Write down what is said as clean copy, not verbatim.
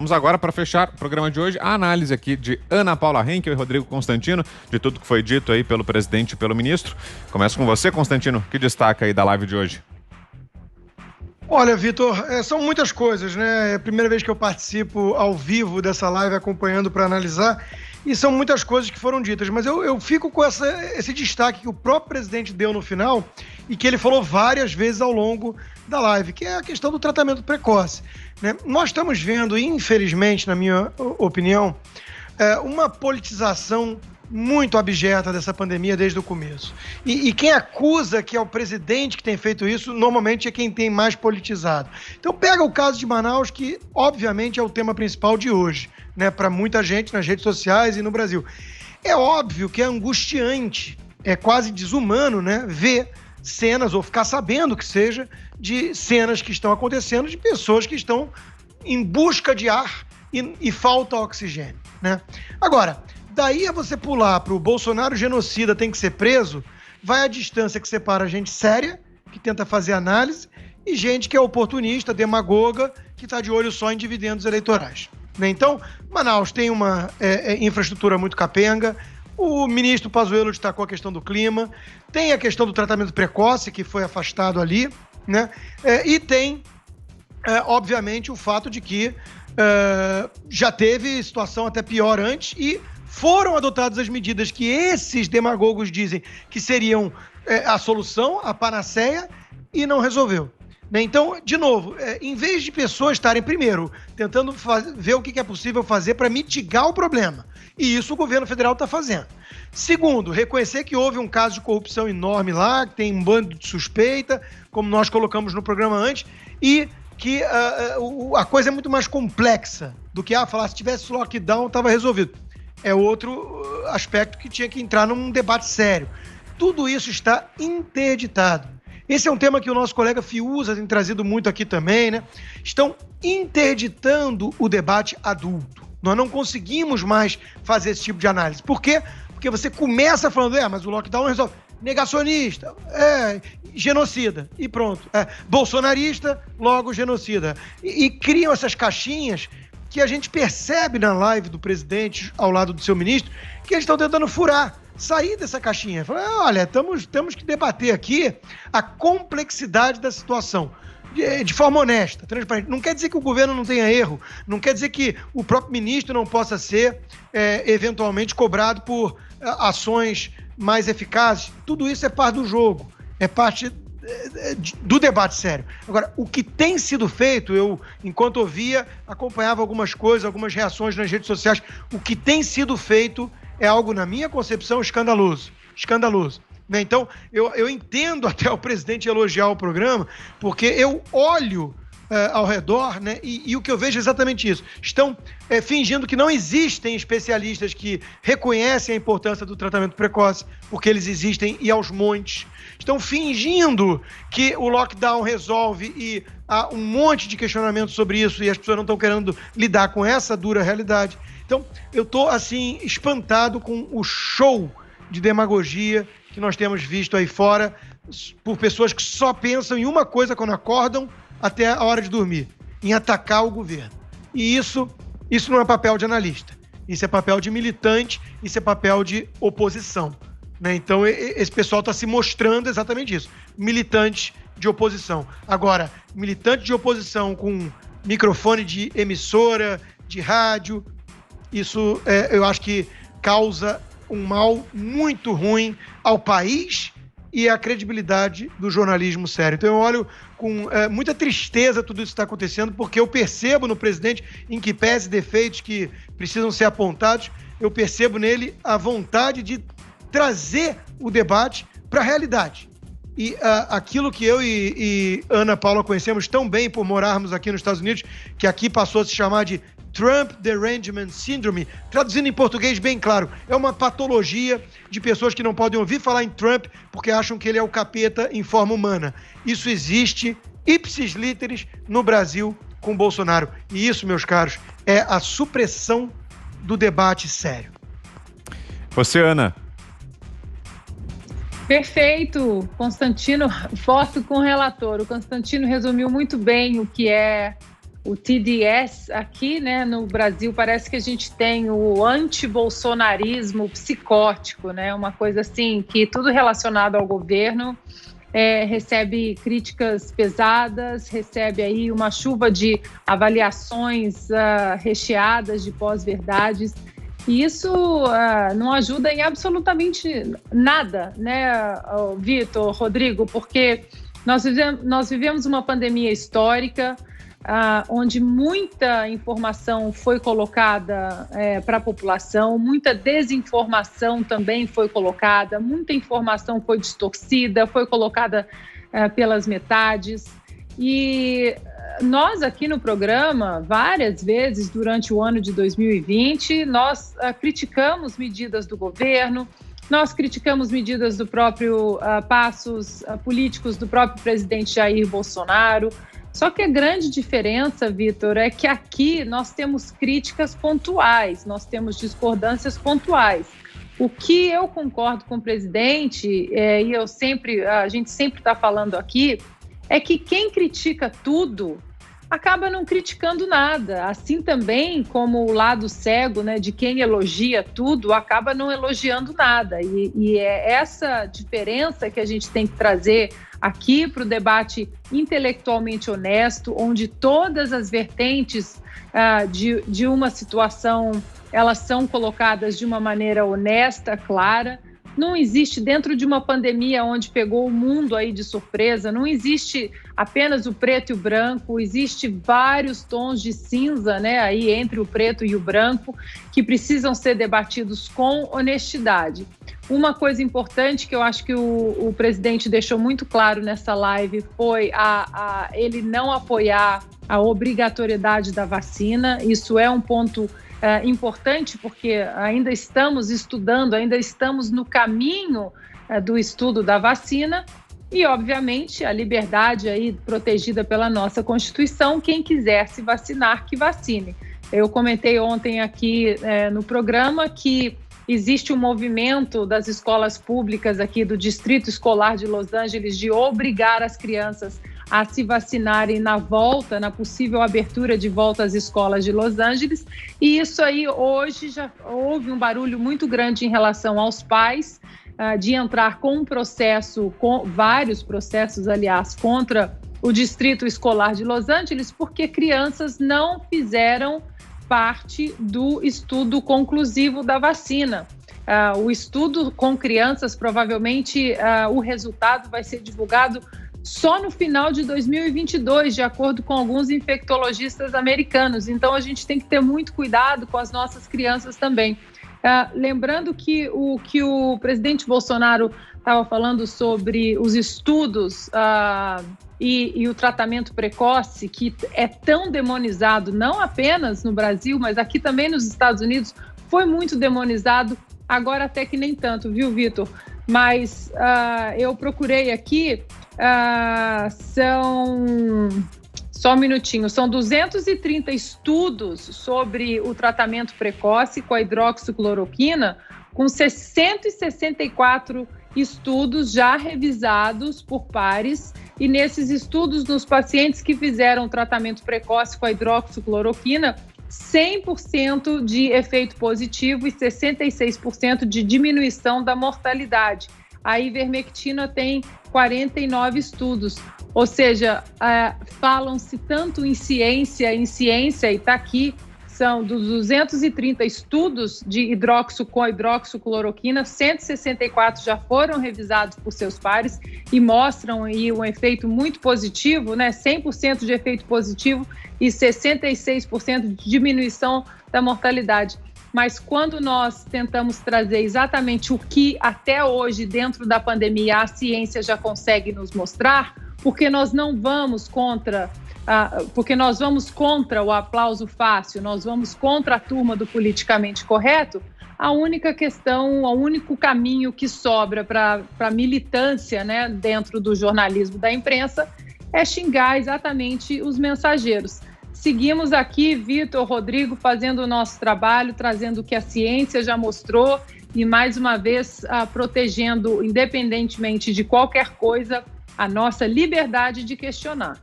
Vamos agora, para fechar o programa de hoje, a análise aqui de Ana Paula Henkel e Rodrigo Constantino, de tudo que foi dito aí pelo presidente e pelo ministro. Começo com você, Constantino. Que destaca aí da live de hoje? Olha, Vitor, são muitas coisas, né? É a primeira vez que eu participo ao vivo dessa live, acompanhando para analisar, e são muitas coisas que foram ditas, mas eu fico com esse destaque que o próprio presidente deu no final e que ele falou várias vezes ao longo da live, que é a questão do tratamento precoce, né? Nós estamos vendo, infelizmente, na minha opinião, uma politização muito abjeta dessa pandemia desde o começo. E quem acusa que é o presidente que tem feito isso, normalmente é quem tem mais politizado. Então pega o caso de Manaus, que obviamente é o tema principal de hoje, né, para muita gente nas redes sociais e no Brasil. É óbvio que é angustiante, é quase desumano, né, ver cenas, ou ficar sabendo que seja, de cenas que estão acontecendo, de pessoas que estão em busca de ar e falta oxigênio, né? Agora, daí a você pular para o Bolsonaro genocida tem que ser preso, vai a distância que separa gente séria, que tenta fazer análise, e gente que é oportunista, demagoga, que está de olho só em dividendos eleitorais, né? Então, Manaus tem uma infraestrutura muito capenga, o ministro Pazuello destacou a questão do clima, tem a questão do tratamento precoce, que foi afastado ali, né? E tem, obviamente, o fato de que já teve situação até pior antes e foram adotadas as medidas que esses demagogos dizem que seriam a solução, a panaceia, e não resolveu, né? Então, de novo, em vez de pessoas estarem, primeiro, tentando ver o que é possível fazer para mitigar o problema, e isso o governo federal está fazendo. Segundo, reconhecer que houve um caso de corrupção enorme lá, que tem um bando de suspeita, como nós colocamos no programa antes, e que a coisa é muito mais complexa do que falar se tivesse lockdown estava resolvido. É outro aspecto que tinha que entrar num debate sério. Tudo isso está interditado. Esse é um tema que o nosso colega Fiuza tem trazido muito aqui também, né? Estão interditando o debate adulto. Nós não conseguimos mais fazer esse tipo de análise. Por quê? Porque você começa falando, mas o lockdown não resolve. Negacionista, genocida, e pronto. Bolsonarista, logo genocida. E criam essas caixinhas que a gente percebe na live do presidente ao lado do seu ministro, que eles estão tentando furar, sair dessa caixinha. Falar, olha, temos que debater aqui a complexidade da situação, de forma honesta, transparente. Não quer dizer que o governo não tenha erro, não quer dizer que o próprio ministro não possa ser, eventualmente, cobrado por ações mais eficazes. Tudo isso é parte do jogo, é parte do debate sério. Agora, o que tem sido feito, eu, enquanto ouvia, acompanhava algumas coisas, algumas reações nas redes sociais, o que tem sido feito é algo, na minha concepção, escandaloso. Escandaloso. Né? Então, eu entendo até o presidente elogiar o programa, porque eu olho ao redor, né? E o que eu vejo é exatamente isso. Estão fingindo que não existem especialistas que reconhecem a importância do tratamento precoce, porque eles existem e aos montes. Estão fingindo que o lockdown resolve e há um monte de questionamentos sobre isso e as pessoas não estão querendo lidar com essa dura realidade. Então, eu estou, assim, espantado com o show de demagogia que nós temos visto aí fora por pessoas que só pensam em uma coisa quando acordam até a hora de dormir, em atacar o governo. E isso não é papel de analista, isso é papel de militante, isso é papel de oposição, né? Então, esse pessoal está se mostrando exatamente isso, militante de oposição. Agora, militante de oposição com microfone de emissora, de rádio, isso eu acho que causa um mal muito ruim ao país e à credibilidade do jornalismo sério. Então eu olho com muita tristeza tudo isso que está acontecendo, porque eu percebo no presidente, em que pese defeitos que precisam ser apontados, eu percebo nele a vontade de trazer o debate para a realidade. E aquilo que eu e Ana Paula conhecemos tão bem por morarmos aqui nos Estados Unidos, que aqui passou a se chamar de Trump Derangement Syndrome, traduzindo em português bem claro, é uma patologia de pessoas que não podem ouvir falar em Trump porque acham que ele é o capeta em forma humana. Isso existe ipsis literis no Brasil com Bolsonaro. E isso, meus caros, é a supressão do debate sério. Você, Ana. Perfeito, Constantino, voto com o relator. O Constantino resumiu muito bem o que é o TDS aqui, né, no Brasil, parece que a gente tem o anti-bolsonarismo psicótico, né, uma coisa assim, que tudo relacionado ao governo recebe críticas pesadas, recebe aí uma chuva de avaliações recheadas de pós-verdades, e isso não ajuda em absolutamente nada, né, Vitor, Rodrigo, porque nós vivemos uma pandemia histórica, onde muita informação foi colocada para a população, muita desinformação também foi colocada, muita informação foi distorcida, foi colocada pelas metades. E nós aqui no programa, várias vezes durante o ano de 2020, nós criticamos medidas do governo, nós criticamos medidas do próprio passos políticos do próprio presidente Jair Bolsonaro. Só que a grande diferença, Vitor, é que aqui nós temos críticas pontuais, nós temos discordâncias pontuais. O que eu concordo com o presidente, e a gente sempre está falando aqui, é que quem critica tudo acaba não criticando nada. Assim também como o lado cego, né, de quem elogia tudo, acaba não elogiando nada. E é essa diferença que a gente tem que trazer aqui para o debate intelectualmente honesto, onde todas as vertentes de uma situação, elas são colocadas de uma maneira honesta, clara. Não existe, dentro de uma pandemia onde pegou o mundo aí de surpresa, não existe apenas o preto e o branco, existe vários tons de cinza, né, aí entre o preto e o branco, que precisam ser debatidos com honestidade. Uma coisa importante que eu acho que o presidente deixou muito claro nessa live foi ele não apoiar a obrigatoriedade da vacina. Isso é um ponto importante, porque ainda estamos estudando, ainda estamos no caminho do estudo da vacina e, obviamente, a liberdade aí protegida pela nossa Constituição, quem quiser se vacinar, que vacine. Eu comentei ontem aqui no programa que existe um movimento das escolas públicas aqui do Distrito Escolar de Los Angeles de obrigar as crianças a se vacinarem na possível abertura de volta às escolas de Los Angeles. E isso aí, hoje, já houve um barulho muito grande em relação aos pais, de entrar com um processo, com vários processos, aliás, contra o Distrito Escolar de Los Angeles, porque crianças não fizeram parte do estudo conclusivo da vacina. O estudo com crianças, provavelmente, o resultado vai ser divulgado só no final de 2022, de acordo com alguns infectologistas americanos. Então, a gente tem que ter muito cuidado com as nossas crianças também. Lembrando que o presidente Bolsonaro estava falando sobre os estudos e o tratamento precoce, que é tão demonizado, não apenas no Brasil, mas aqui também nos Estados Unidos, foi muito demonizado, agora até que nem tanto, viu, Vitor? Mas eu procurei aqui, só um minutinho, são 230 estudos sobre o tratamento precoce com a hidroxicloroquina, com 164 estudos já revisados por pares, e nesses estudos, nos pacientes que fizeram tratamento precoce com a hidroxicloroquina, 100% de efeito positivo e 66% de diminuição da mortalidade. A ivermectina tem 49 estudos, ou seja, falam-se tanto em ciência, e está aqui, são dos 230 estudos de com a hidroxicloroquina, 164 já foram revisados por seus pares e mostram aí um efeito muito positivo, né? 100% de efeito positivo e 66% de diminuição da mortalidade. Mas quando nós tentamos trazer exatamente o que até hoje, dentro da pandemia, a ciência já consegue nos mostrar, porque nós não vamos contra o aplauso fácil, nós vamos contra a turma do politicamente correto, a única questão, o único caminho que sobra para a militância, né, dentro do jornalismo da imprensa é xingar exatamente os mensageiros. Seguimos aqui, Vitor, Rodrigo, fazendo o nosso trabalho, trazendo o que a ciência já mostrou e, mais uma vez, protegendo, independentemente de qualquer coisa, a nossa liberdade de questionar.